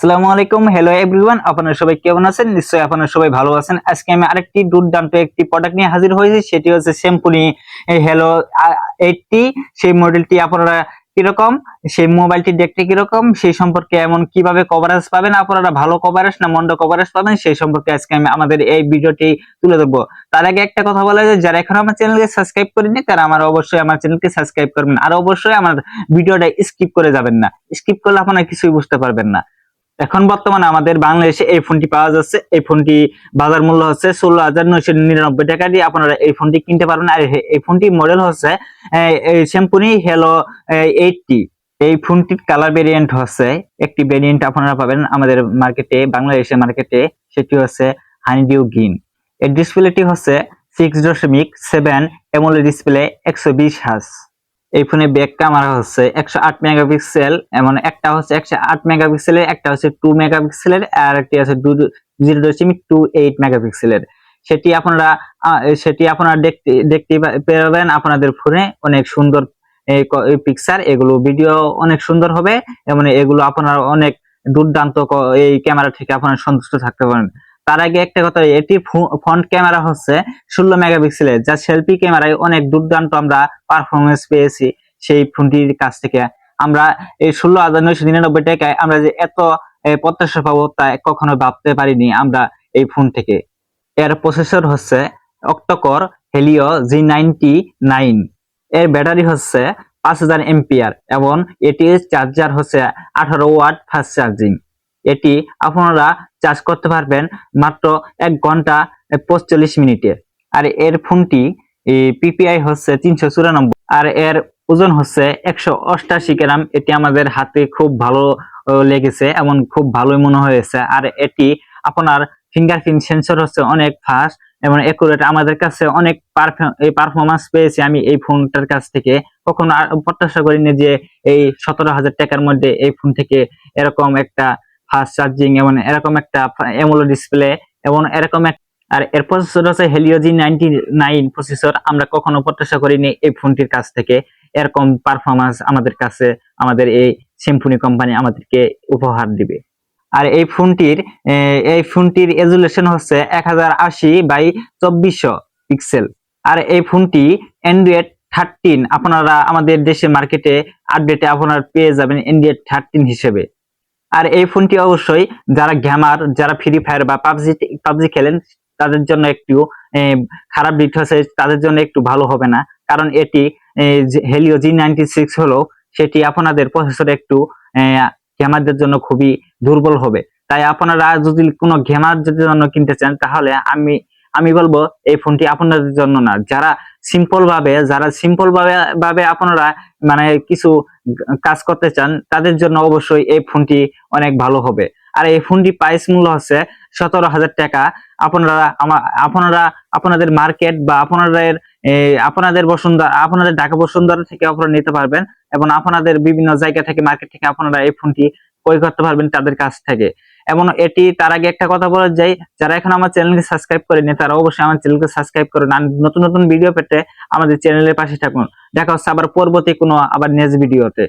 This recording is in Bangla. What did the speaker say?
আসসালামু আলাইকুম, হ্যালো এভরিওয়ান। আপনারা সবাই কেমন আছেন? নিশ্চয়ই আপনারা সবাই ভালো আছেন। আজকে আমি আরেকটি দুর্দান্ত একটি প্রোডাক্ট নিয়ে হাজির হয়েছি, সেটি হচ্ছে সিম্ফনি হ্যালো 80। সেই মডেলটি আপনারা কিরকম, সেই মোবাইলটি দেখতে কিরকম, সেই সম্পর্কে এমন কিভাবে কভারেজ পাবেন, আপনারা ভালো কভারেজ না মন্দ কভারেজ পাবেন, সেই সম্পর্কে আজকে আমি আমাদের এই ভিডিওটি তুলে ধরবো। তার আগে একটা কথা বলা যায়, যারা এখনো আমার চ্যানেলকে সাবস্ক্রাইব করেনি তারা অবশ্যই আমার চ্যানেলকে সাবস্ক্রাইব করবেন, আর অবশ্যই আমার ভিডিওটা স্কিপ করে যাবেন না। স্কিপ করলে আপনারা কিছুই বুঝতে পারবেন না। এখন বর্তমানে আমাদের বাংলাদেশে এই ফোনটি পাওয়া যাচ্ছে। এই ফোনটি বাজার মূল্য হচ্ছে 16,999 টাকা দিয়ে আপনারা এই ফোনটি কিনতে পারবেন। আর এই ফোনটি মডেল হচ্ছে সিম্ফনি হেলো 80। এই ফোনটির কালার ভেরিয়েন্ট হচ্ছে, একটি ভেরিয়েন্ট আপনারা পাবেন আমাদের মার্কেটে, বাংলাদেশের মার্কেটে, সেটি হচ্ছে হানিডিউ গ্রিন। এর ডিসপ্লেটি হচ্ছে 6.7 AMOLED ডিসপ্লে, 120 হার্জ। এই ফোনে ব্যাক ক্যামেরা হচ্ছে 108 মেগাপিক্সেল, এমন একটা হচ্ছে 108 মেগাপিক্সেলের, একটা হচ্ছে 2 মেগাপিক্সেলের, আর একটি আছে 0.28 মেগাপিক্সেলের। সেটি আপনারা দেখতে পাবেন আপনাদের ফোনে। অনেক সুন্দর পিকচার, এগুলো ভিডিও অনেক সুন্দর হবে এবং এগুলো আপনারা অনেক দুর্দান্ত এই ক্যামেরা থেকে আপনারা সন্তুষ্ট থাকতে পারেন। তার আগে একটা কথা, এটি ফ্রন্ট ক্যামেরা হচ্ছে 16 মেগাপিক্সেলের, যা সেলফি ক্যামেরায় অনেক দুর্দান্ত আমরা পারফরমেন্স পেয়েছি সেই ফোনটির কাছ থেকে। আমরা এই 16,999 টাকায় আমরা যে এত প্রত্যাশা পাবো তা কখনো ভাবতে পারিনি আমরা এই ফোন থেকে। এর প্রসেসর হচ্ছে Octa Core Helio G99। এর ব্যাটারি হচ্ছে 5000 এম্পিয়ার এবং এটির চার্জার হচ্ছে 18 ওয়াট ফাস্ট চার্জিং। এটি আপনারা চার্জ করতে পারবেন মাত্র 1 ঘন্টা 45 মিনিটে। আর এর ফোনটি পিপিআই হচ্ছে 394, আর এর ওজন হচ্ছে 188 গ্রাম। এটি আমাদের হাতে খুব ভালো লেগেছে, এমন খুব ভালোই মনে হয়েছে। আর এটি আপনার ফিঙ্গারপ্রিন্ট সেন্সর হচ্ছে অনেক ফাস্ট এবং একুরেট। আমাদের কাছে অনেক পারফরমেন্স পেয়েছি আমি এই ফোনটার কাছ থেকে। কখনো প্রত্যাশা করিনি যে এই 17,000 টাকার মধ্যে এই ফোন থেকে এরকম একটা ফাস্ট চার্জিং এবং এরকম একটা অ্যামোলেড ডিসপ্লে এবং এরকম আর এর প্রসেসর হচ্ছে হেলিও G99 প্রসেসর। আমরা কখনো প্রত্যাশা করিনি এই ফোনটির কাছ থেকে এরকম পারফরমেন্স আমাদের কাছে, আমাদের এই সিম্ফনি কোম্পানি আমাদেরকে উপহার দিবে। আর এই ফোনটির রেজুলেশন হচ্ছে 1080x2400 পিক্সেল। আর এই ফোনটি অ্যান্ড্রয়েড 13 আপনারা আমাদের দেশে মার্কেটে আপডেটে আপনারা পেয়ে যাবেন অ্যান্ড্রয়েড 13 হিসেবে। আর এই ফোনটি অবশ্যই যারা গেমার, যারা ফ্রি ফায়ার বা পাবজি খেলেন তাদের জন্য একটু খারাপ দিক হচ্ছে, তাদের জন্য একটু ভালো হবে না, কারণ এটি হেলিও G96 হলো, সেটি আপনাদের প্রসেসর একটু গেমারদের জন্য খুবই দুর্বল হবে। তাই আপনারা যদি কোনো গেমারদের জন্য কিনতে চান তাহলে আমি বলবো এই ফোনটি আপনাদের জন্য না। যারা সিম্পল ভাবে আপনারা মানে কিছু কাজ করতে চান তাদের জন্য অবশ্যই এই ফোনটি অনেক ভালো হবে। আর এই ফোনটি প্রাইস মূল্য হচ্ছে 17,000 টাকা। আপনারা আপনাদের মার্কেট বা আপনাদের ঢাকা বসুন্ধরা থেকে আপনারা নিতে পারবেন এবং আপনাদের বিভিন্ন জায়গা থেকে মার্কেট থেকে আপনারা এই ফোনটি ক্রয় করতে পারবেন তাদের কাছ থেকে। এবং এটি তার আগে একটা কথা বলা যায়, যারা এখন আমার চ্যানেলকে সাবস্ক্রাইব করেনি তারা অবশ্যই আমার চ্যানেলকে সাবস্ক্রাইব করুন। আর নতুন নতুন ভিডিও পেতে আমাদের চ্যানেলের পাশে থাকুন। দেখা হচ্ছে আবার পরবর্তী কোনো নেক্সট ভিডিওতে।